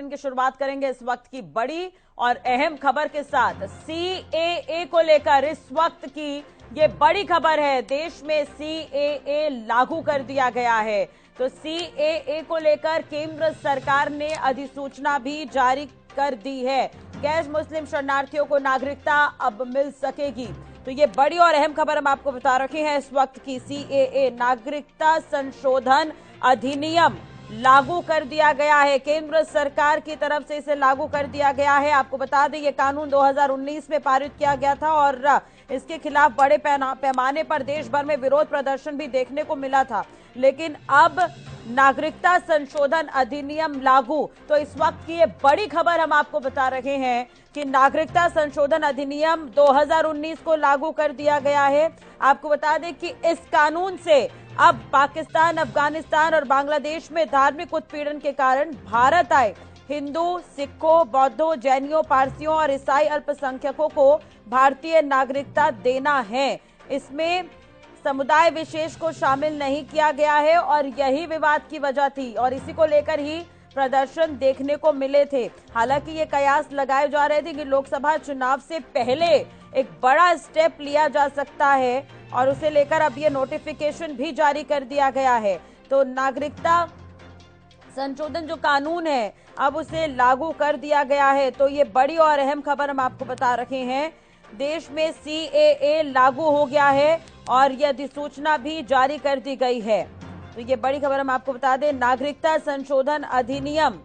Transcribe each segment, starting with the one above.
Bulletin की शुरुआत करेंगे इस वक्त की बड़ी और अहम खबर के साथ। सीएए को लेकर इस वक्त की ये बड़ी खबर है। देश में सीएए लागू कर दिया गया है। तो सीएए को लेकर केंद्र सरकार ने अधिसूचना भी जारी कर दी है। गैर मुस्लिम शरणार्थियों को नागरिकता अब मिल सकेगी। तो ये बड़ी और अहम खबर हम आपको बता रखे हैं इस वक्त की। सीएए नागरिकता संशोधन अधिनियम लागू कर दिया गया है। केंद्र सरकार की तरफ से इसे लागू कर दिया गया है। आपको बता दें ये कानून 2019 में पारित किया गया था और इसके खिलाफ बड़े पैमाने पर देश भर में विरोध प्रदर्शन भी देखने को मिला था। लेकिन अब नागरिकता संशोधन अधिनियम लागू। तो इस वक्त की ये बड़ी खबर हम आपको बता रहे हैं कि नागरिकता संशोधन अधिनियम 2019 को लागू कर दिया गया है। आपको बता दें कि इस कानून से अब पाकिस्तान, अफगानिस्तान और बांग्लादेश में धार्मिक उत्पीड़न के कारण भारत आए हिंदू, सिखों, बौद्धों, जैनियों, पारसियों और ईसाई अल्पसंख्यकों को भारतीय नागरिकता देना है। इसमें समुदाय विशेष को शामिल नहीं किया गया है और यही विवाद की वजह थी और इसी को लेकर ही प्रदर्शन देखने को मिले थे। हालांकि ये कयास लगाए जा रहे थे कि लोकसभा चुनाव से पहले एक बड़ा स्टेप लिया जा सकता है और उसे लेकर अब ये नोटिफिकेशन भी जारी कर दिया गया है। तो नागरिकता संशोधन जो कानून है अब उसे लागू कर दिया गया है। तो ये बड़ी और अहम खबर हम आपको बता रहे हैं। देश में सीएए लागू हो गया है और यह अधिसूचना भी जारी कर दी गई है। तो ये बड़ी खबर हम आपको बता दें, नागरिकता संशोधन अधिनियम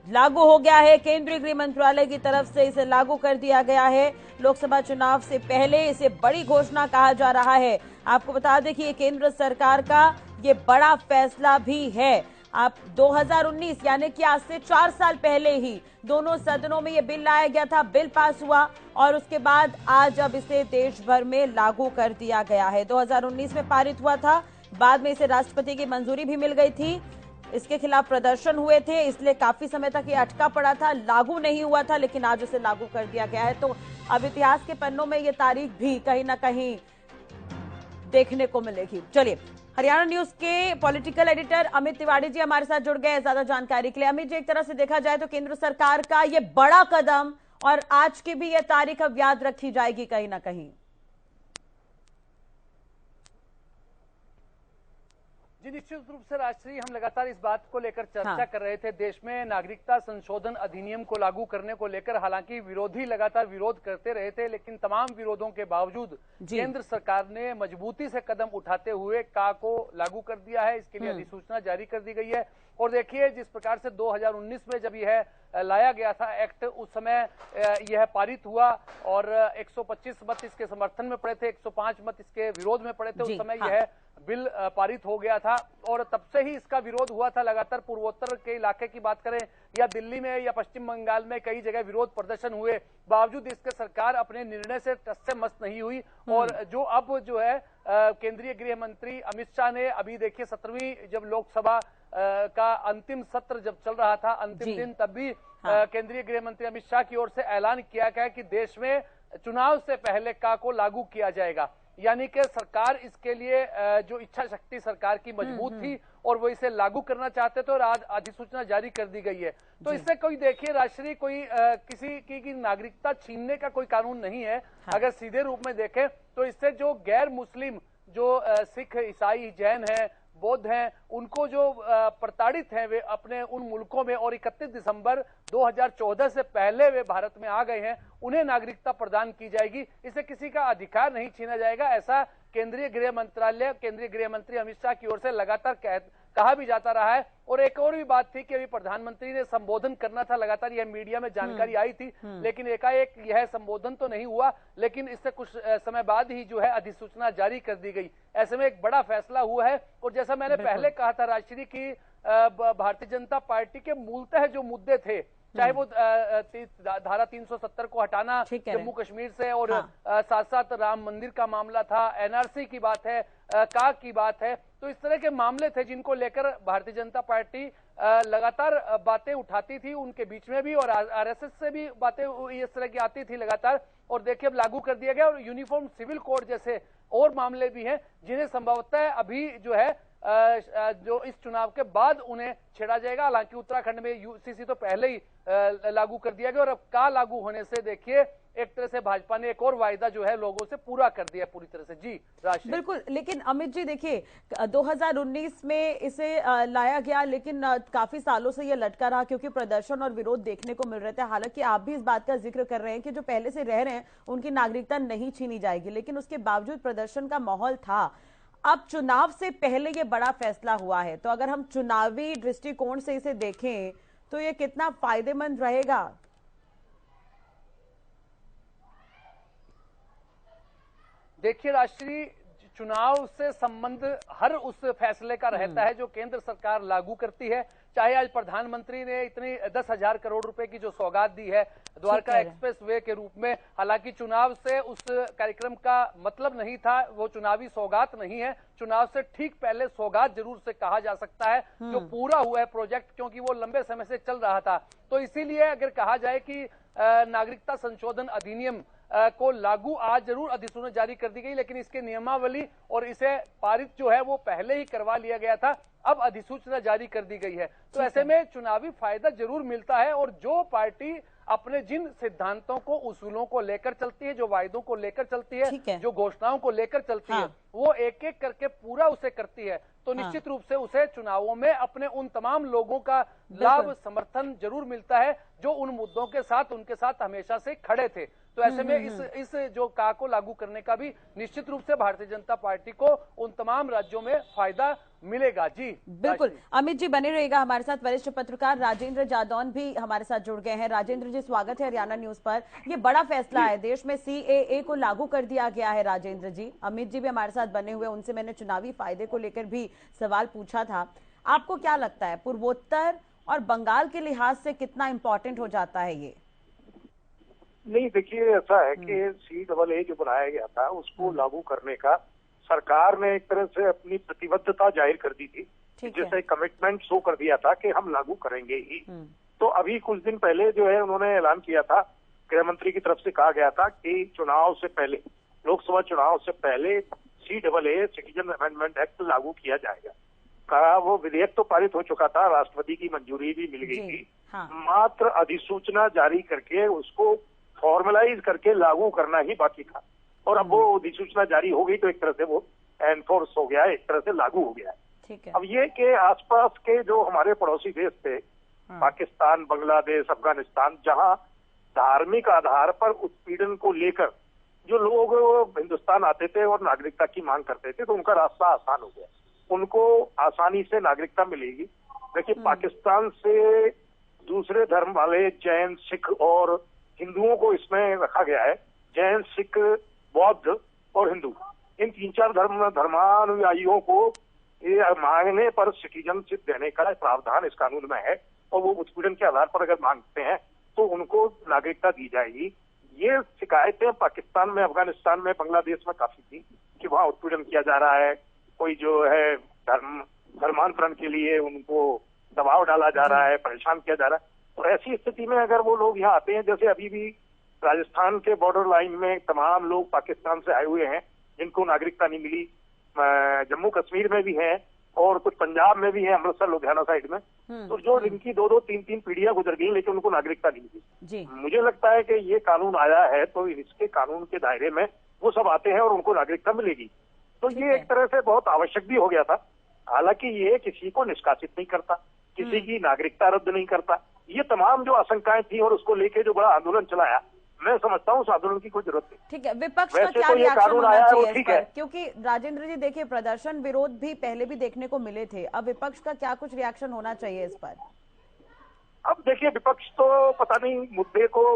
लागू हो गया है। केंद्रीय गृह मंत्रालय की तरफ से इसे लागू कर दिया गया है। लोकसभा चुनाव से पहले इसे बड़ी घोषणा कहा जा रहा है। आपको बता दें कि ये केंद्र सरकार का ये बड़ा फैसला भी है। आप 2019 यानी कि आज से 4 साल पहले ही दोनों सदनों में ये बिल लाया गया था, बिल पास हुआ और उसके बाद आज अब इसे देश भर में लागू कर दिया गया है। 2019 में पारित हुआ था, बाद में इसे राष्ट्रपति की मंजूरी भी मिल गई थी। इसके खिलाफ प्रदर्शन हुए थे, इसलिए काफी समय तक ये अटका पड़ा था, लागू नहीं हुआ था, लेकिन आज इसे लागू कर दिया गया है। तो अब इतिहास के पन्नों में ये तारीख भी कहीं ना कहीं देखने को मिलेगी। चलिए, हरियाणा न्यूज के पॉलिटिकल एडिटर अमित तिवारी जी हमारे साथ जुड़ गए ज्यादा जानकारी के लिए। अमित जी, एक तरह से देखा जाए तो केंद्र सरकार का ये बड़ा कदम और आज की भी ये तारीख अब याद रखी जाएगी कहीं ना कहीं। जी, निश्चित रूप से राष्ट्रीय हम लगातार इस बात को लेकर चर्चा कर रहे थे। देश में नागरिकता संशोधन अधिनियम को लागू करने को लेकर हालांकि विरोधी लगातार विरोध करते रहे थे, लेकिन तमाम विरोधों के बावजूद केंद्र सरकार ने मजबूती से कदम उठाते हुए का को लागू कर दिया है। इसके लिए अधिसूचना जारी कर दी गई है। और देखिए, जिस प्रकार से 2019 में जब यह लाया गया था एक्ट, उस समय यह पारित हुआ और 125 मत इसके समर्थन में पड़े थे, 105 मत इसके विरोध में पड़े थे। उस समय यह बिल पारित हो गया था और तब से ही इसका विरोध हुआ था। लगातार पूर्वोत्तर के इलाके की बात करें या दिल्ली में या पश्चिम बंगाल में कई जगह विरोध प्रदर्शन हुए, बावजूद इसके सरकार अपने निर्णय से टस से मस नहीं हुई। और जो अब जो है केंद्रीय गृह मंत्री अमित शाह ने, अभी देखिए 17वीं जब लोकसभा का अंतिम सत्र जब चल रहा था, अंतिम दिन, तब भी केंद्रीय गृह मंत्री अमित शाह की ओर से ऐलान किया गया कि देश में चुनाव से पहले का को लागू किया जाएगा। यानी कि सरकार इसके लिए जो इच्छा शक्ति सरकार की मजबूत थी और वो इसे लागू करना चाहते थे और आज अधिसूचना जारी कर दी गई है। तो इससे कोई देखिए राष्ट्रीय कोई किसी की नागरिकता छीनने का कोई कानून नहीं है। अगर सीधे रूप में देखें तो इससे जो गैर मुस्लिम, जो सिख, ईसाई, जैन है, बौद्ध हैं, उनको जो प्रताड़ित हैं वे अपने उन मुल्कों में और 31 दिसंबर 2014 से पहले वे भारत में आ गए हैं, उन्हें नागरिकता प्रदान की जाएगी। इसे किसी का अधिकार नहीं छीना जाएगा, ऐसा केंद्रीय गृह मंत्रालय, केंद्रीय गृह मंत्री अमित शाह की ओर से लगातार कहा भी जाता रहा है। और एक और भी बात थी कि अभी प्रधानमंत्री ने संबोधन करना था, लगातार यह मीडिया में जानकारी आई थी, लेकिन एकाएक यह संबोधन तो नहीं हुआ। लेकिन इससे कुछ समय बाद ही जो है अधिसूचना जारी कर दी गई। ऐसे में एक बड़ा फैसला हुआ है। और जैसा मैंने पहले कहा था राष्ट्रीय की भारतीय जनता पार्टी के मूलतः जो मुद्दे थे, चाहे वो धारा 370 को हटाना जम्मू कश्मीर से और साथ साथ राम मंदिर का मामला था, एनआरसी की बात है, का की बात है, तो इस तरह के मामले थे जिनको लेकर भारतीय जनता पार्टी लगातार बातें उठाती थी। उनके बीच में भी और आरएसएस से भी बातें इस तरह की आती थी लगातार। और देखिए अब लागू कर दिया गया और यूनिफॉर्म सिविल कोड जैसे और मामले भी हैं जिन्हें संभवतः अभी जो है जो इस चुनाव के बाद उन्हें छेड़ा जाएगा। हालांकि उत्तराखंड में यूसीसी तो पहले ही लागू कर दिया गया और अब का लागू होने से देखिए एक तरह से भाजपा ने एक और वायदा जो है लोगों से पूरा कर दिया पूरी तरह से। जी राशि बिल्कुल, लेकिन अमित जी देखिए 2019 में इसे लाया गया, लेकिन काफी सालों से ये लटका रहा क्योंकि प्रदर्शन और विरोध देखने को मिल रहे थे। हालांकि आप भी इस बात का जिक्र कर रहे हैं कि जो पहले से रह रहे हैं उनकी नागरिकता नहीं छीनी जाएगी, लेकिन उसके बावजूद प्रदर्शन का माहौल था। अब चुनाव से पहले ये बड़ा फैसला हुआ है, तो अगर हम चुनावी दृष्टिकोण से इसे देखें तो ये कितना फायदेमंद रहेगा? देखिए राष्ट्रीय चुनाव से संबंध हर उस फैसले का रहता है जो केंद्र सरकार लागू करती है। चाहे आज प्रधानमंत्री ने इतनी 10,000 करोड़ रुपए की जो सौगात दी है द्वारका एक्सप्रेस वे के रूप में, हालांकि चुनाव से उस कार्यक्रम का मतलब नहीं था, वो चुनावी सौगात नहीं है। चुनाव से ठीक पहले सौगात जरूर से कहा जा सकता है जो पूरा हुआ है प्रोजेक्ट, क्योंकि वो लंबे समय से चल रहा था। तो इसीलिए अगर कहा जाए कि नागरिकता संशोधन अधिनियम को लागू आज जरूर अधिसूचना जारी कर दी गई, लेकिन इसके नियमावली और इसे पारित जो है वो पहले ही करवा लिया गया था, अब अधिसूचना जारी कर दी गई है। तो ऐसे में चुनावी फायदा जरूर मिलता है और जो पार्टी अपने जिन सिद्धांतों को, उसूलों को लेकर चलती है, जो वायदों को लेकर चलती है, जो घोषणाओं को लेकर चलती है, वो एक एक करके पूरा उसे करती है, तो निश्चित रूप से उसे चुनावों में अपने उन तमाम लोगों का लाभ समर्थन जरूर मिलता है जो उन मुद्दों के साथ उनके साथ हमेशा से खड़े थे। तो ऐसे में इस जो का को लागू करने का भी निश्चित रूप से भारतीय जनता पार्टी को उन तमाम राज्यों में फायदा मिलेगा। जी बिल्कुल, अमित जी बने रहेगा हमारे साथ। वरिष्ठ पत्रकार राजेंद्र जादौन भी हमारे साथ जुड़ गए हैं। राजेंद्र जी स्वागत है हरियाणा न्यूज पर। ये बड़ा फैसला है, देश में सीएए को लागू कर दिया गया है। राजेंद्र जी, अमित जी भी हमारे साथ बने हुए, उनसे मैंने चुनावी फायदे को लेकर भी सवाल पूछा था। आपको क्या लगता है पूर्वोत्तर और बंगाल के लिहाज से कितना इंपॉर्टेंट हो जाता है ये? नहीं, देखिए ऐसा है कि CAA जो बनाया गया था उसको लागू करने का सरकार ने एक तरह से अपनी प्रतिबद्धता जाहिर कर दी थी, जैसे कमिटमेंट शो कर दिया था कि हम लागू करेंगे ही। तो अभी कुछ दिन पहले जो है उन्होंने ऐलान किया था, गृह मंत्री की तरफ से कहा गया था कि चुनाव से पहले, लोकसभा चुनाव से पहले CAA सिटीजन अमेंडमेंट एक्ट लागू किया जाएगा। कहा वो विधेयक तो पारित हो चुका था, राष्ट्रपति की मंजूरी भी मिल गई थी, मात्र अधिसूचना जारी करके उसको फॉर्मलाइज करके लागू करना ही बाकी था। और अब वो अधिसूचना जारी हो गई तो एक तरह से वो एनफोर्स हो गया है, एक तरह से लागू हो गया है। अब ये कि आसपास के जो हमारे पड़ोसी देश थे, पाकिस्तान, बांग्लादेश, अफगानिस्तान, जहां धार्मिक आधार पर उत्पीड़न को लेकर जो लोग हिंदुस्तान आते थे और नागरिकता की मांग करते थे, तो उनका रास्ता आसान हो गया, उनको आसानी से नागरिकता मिलेगी। देखिए पाकिस्तान से दूसरे धर्म वाले जैन, सिख और हिंदुओं को इसमें रखा गया है। जैन, सिख, बौद्ध और हिंदू, इन 3-4 धर्मानुयायियों को ये मांगने पर सिटीजनशिप देने का प्रावधान इस कानून में है, और वो उत्पीड़न के आधार पर अगर मांगते हैं तो उनको नागरिकता दी जाएगी। ये शिकायतें पाकिस्तान में, अफगानिस्तान में, बांग्लादेश में काफी थी कि वहाँ उत्पीड़न किया जा रहा है, कोई जो है धर्मांतरण के लिए उनको दबाव डाला जा रहा है, परेशान किया जा रहा है। और ऐसी स्थिति में अगर वो लोग यहाँ आते हैं, जैसे अभी भी राजस्थान के बॉर्डर लाइन में तमाम लोग पाकिस्तान से आए हुए हैं जिनको नागरिकता नहीं मिली, जम्मू कश्मीर में भी हैं और कुछ पंजाब में भी है, अमृतसर लुधियाना साइड में, तो जो इनकी 2-2, 3-3 पीढ़ियां गुजर गई लेकिन उनको नागरिकता नहीं मिली। मुझे लगता है कि ये कानून आया है तो इसके कानून के दायरे में वो सब आते हैं और उनको नागरिकता मिलेगी। तो ये एक तरह से बहुत आवश्यक भी हो गया था। हालांकि ये किसी को निष्कासित नहीं करता, किसी की नागरिकता रद्द नहीं करता। ये तमाम जो आशंकाएं थी और उसको लेके जो बड़ा आंदोलन चलाया, मैं समझता हूँ उस आंदोलन की कोई जरूरत नहीं। ठीक है, विपक्ष का क्या तो रिएक्शन होना चाहिए ठीक है, क्योंकि राजेंद्र जी देखिए प्रदर्शन विरोध भी पहले भी देखने को मिले थे, अब विपक्ष का क्या कुछ रिएक्शन होना चाहिए इस पर? अब देखिए विपक्ष तो पता नहीं मुद्दे को,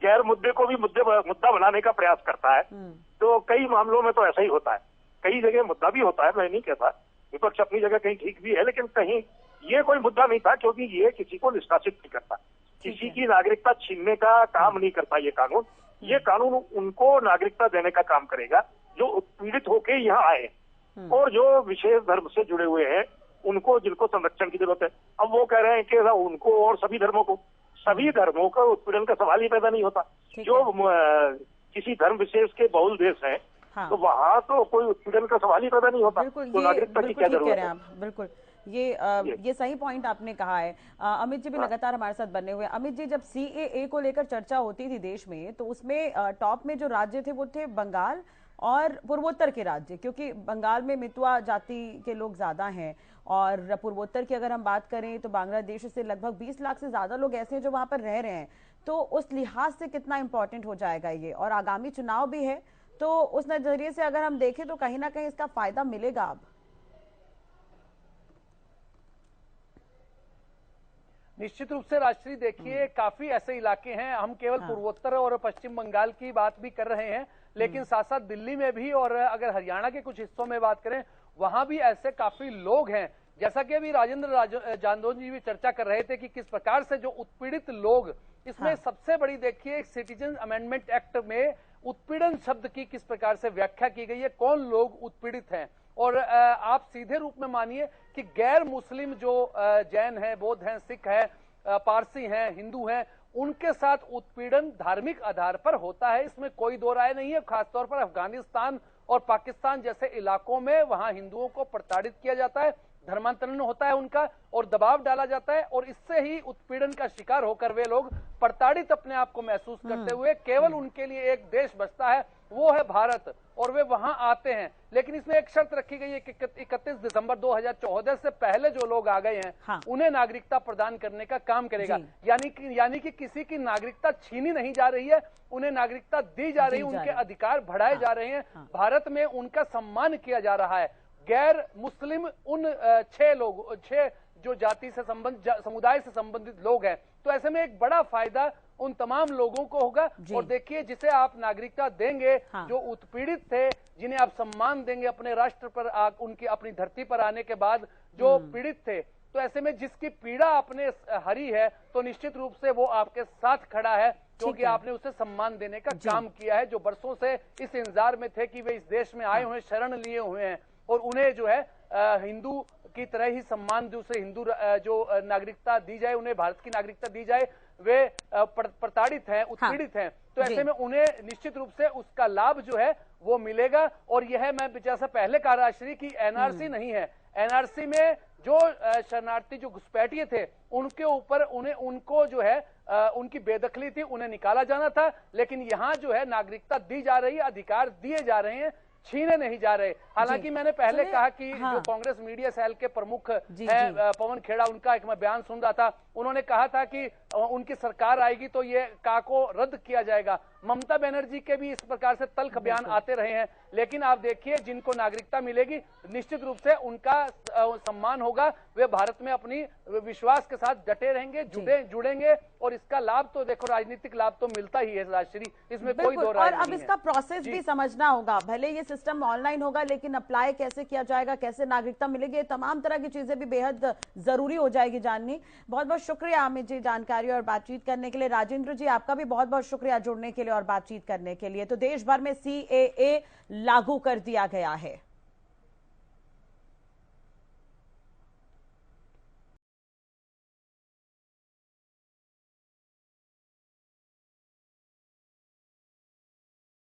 गैर मुद्दे को भी मुद्दा बनाने का प्रयास करता है। तो कई मामलों में तो ऐसा ही होता है, कई जगह मुद्दा भी होता है, मैं नहीं कहता, विपक्ष अपनी जगह कहीं ठीक भी है, लेकिन कहीं ये कोई मुद्दा नहीं था, क्योंकि ये किसी को निष्कासित नहीं करता, किसी की नागरिकता छीनने का काम नहीं करता ये कानून। ये कानून उनको नागरिकता देने का काम करेगा जो उत्पीड़ित होके यहाँ आए और जो विशेष धर्म से जुड़े हुए हैं, उनको, जिनको संरक्षण की जरूरत है। अब वो कह रहे हैं कि उनको और सभी धर्मों को, सभी धर्मों का उत्पीड़न का सवाल ही पैदा नहीं होता। जो किसी धर्म विशेष के बहुल देश हैं हाँ। तो वहाँ तो कोई उत्पीड़न का सवाल ही पैदा नहीं होता। बिल्कुल, तो नागरिकता की क्या जरूरत है? बिल्कुल ये सही पॉइंट आपने कहा है। अमित जी भी लगातार हमारे साथ बने हुए हैं। अमित जी, जब सीएए को लेकर चर्चा होती थी देश में, तो उसमें टॉप में जो राज्य थे वो थे बंगाल और पूर्वोत्तर के राज्य, क्योंकि बंगाल में मितुआ जाति के लोग ज्यादा हैं, और पूर्वोत्तर की अगर हम बात करें तो बांग्लादेश से लगभग 20 लाख से ज्यादा लोग ऐसे हैं जो वहां पर रह रहे हैं। तो उस लिहाज से कितना इंपॉर्टेंट हो जाएगा ये, और आगामी चुनाव भी है, तो उस नजरिए से अगर हम देखें तो कहीं ना कहीं इसका फायदा मिलेगा। अब निश्चित रूप से राष्ट्रीय देखिए काफी ऐसे इलाके हैं, हम केवल पूर्वोत्तर और पश्चिम बंगाल की बात भी कर रहे हैं, लेकिन साथ साथ दिल्ली में भी, और अगर हरियाणा के कुछ हिस्सों में बात करें वहां भी ऐसे काफी लोग हैं। जैसा कि अभी राजेंद्र जांदोन जी भी चर्चा कर रहे थे कि किस प्रकार से जो उत्पीड़ित लोग, इसमें सबसे बड़ी देखिए सिटीजन अमेंडमेंट एक्ट में उत्पीड़न शब्द की किस प्रकार से व्याख्या की गई है, कौन लोग उत्पीड़ित हैं। और आप सीधे रूप में मानिए कि गैर मुस्लिम जो जैन है, बौद्ध हैं, सिख है, पारसी हैं, हिंदू हैं, उनके साथ उत्पीड़न धार्मिक आधार पर होता है, इसमें कोई दो राय नहीं है। खासतौर पर अफगानिस्तान और पाकिस्तान जैसे इलाकों में वहां हिंदुओं को प्रताड़ित किया जाता है, धर्मांतरण होता है उनका, और दबाव डाला जाता है, और इससे ही उत्पीड़न का शिकार होकर वे लोग प्रताड़ित अपने आप को महसूस करते हुए केवल उनके लिए एक देश बचता है, वो है भारत, और वे वहां आते हैं। लेकिन इसमें एक शर्त रखी गई है कि 31 दिसंबर 2014 से पहले जो लोग आ गए हैं उन्हें नागरिकता प्रदान करने का काम करेगा। यानी कि किसी की नागरिकता छीनी नहीं जा रही है, उन्हें नागरिकता दी जा रही है, उनके अधिकार बढ़ाए जा रहे हैं, भारत में उनका सम्मान किया जा रहा है। गैर मुस्लिम उन 6 जो जाति से समुदाय से संबंधित लोग हैं, तो ऐसे में एक बड़ा फायदा उन तमाम लोगों को होगा। और देखिए, जिसे आप नागरिकता देंगे, जो उत्पीड़ित थे, जिन्हें आप सम्मान देंगे अपने राष्ट्र पर, उनकी अपनी धरती पर आने के बाद जो पीड़ित थे, तो ऐसे में जिसकी पीड़ा आपने हरी है, तो निश्चित रूप से वो आपके साथ खड़ा है, क्योंकि आपने उसे सम्मान देने का काम किया है। जो बरसों से इस इंतजार में थे कि वे इस देश में आए हुए, शरण लिए हुए हैं, और उन्हें जो है हिंदू की तरह ही सम्मान दूसरे हिंदू जो नागरिकता दी जाए, उन्हें भारत की नागरिकता दी जाए, वे प्रताड़ित हैं, उत्पीड़ित हैं, तो ऐसे में उन्हें निश्चित रूप से उसका लाभ जो है वो मिलेगा। और यह मैं जैसा पहले कहा राष्ट्रीय की एनआरसी नहीं है, एनआरसी में जो शरणार्थी जो घुसपैठिए थे उनके ऊपर उनको जो है उनकी बेदखली थी, उन्हें निकाला जाना था, लेकिन यहाँ जो है नागरिकता दी जा रही है, अधिकार दिए जा रहे हैं, छीने नहीं जा रहे। हालांकि मैंने पहले कहा कि जो कांग्रेस मीडिया सेल के प्रमुख हैं पवन खेड़ा, उनका एक मैं बयान सुन रहा था, उन्होंने कहा था कि उनकी सरकार आएगी तो ये का को रद्द किया जाएगा। ममता बनर्जी के भी इस प्रकार से तल्ख बयान आते रहे हैं, लेकिन आप देखिए जिनको नागरिकता मिलेगी निश्चित रूप से उनका सम्मान होगा, वे भारत में अपनी विश्वास के साथ डटे रहेंगे, जुड़ेंगे, और इसका लाभ तो देखो राजनीतिक लाभ तो मिलता ही है राजश्री, इसमें कोई दो राय नहीं है। और अब इसका प्रोसेस भी समझना होगा, भले ये सिस्टम ऑनलाइन होगा, लेकिन अप्लाई कैसे किया जाएगा, कैसे नागरिकता मिलेगी, तमाम तरह की चीजें भी बेहद जरूरी हो जाएगी जाननी। बहुत बहुत शुक्रिया अमित जी जानकारी और बातचीत करने के लिए। राजेंद्र जी, आपका भी बहुत बहुत शुक्रिया जुड़ने के लिए और बातचीत करने के लिए। तो देश भर में सीएए लागू कर दिया गया है।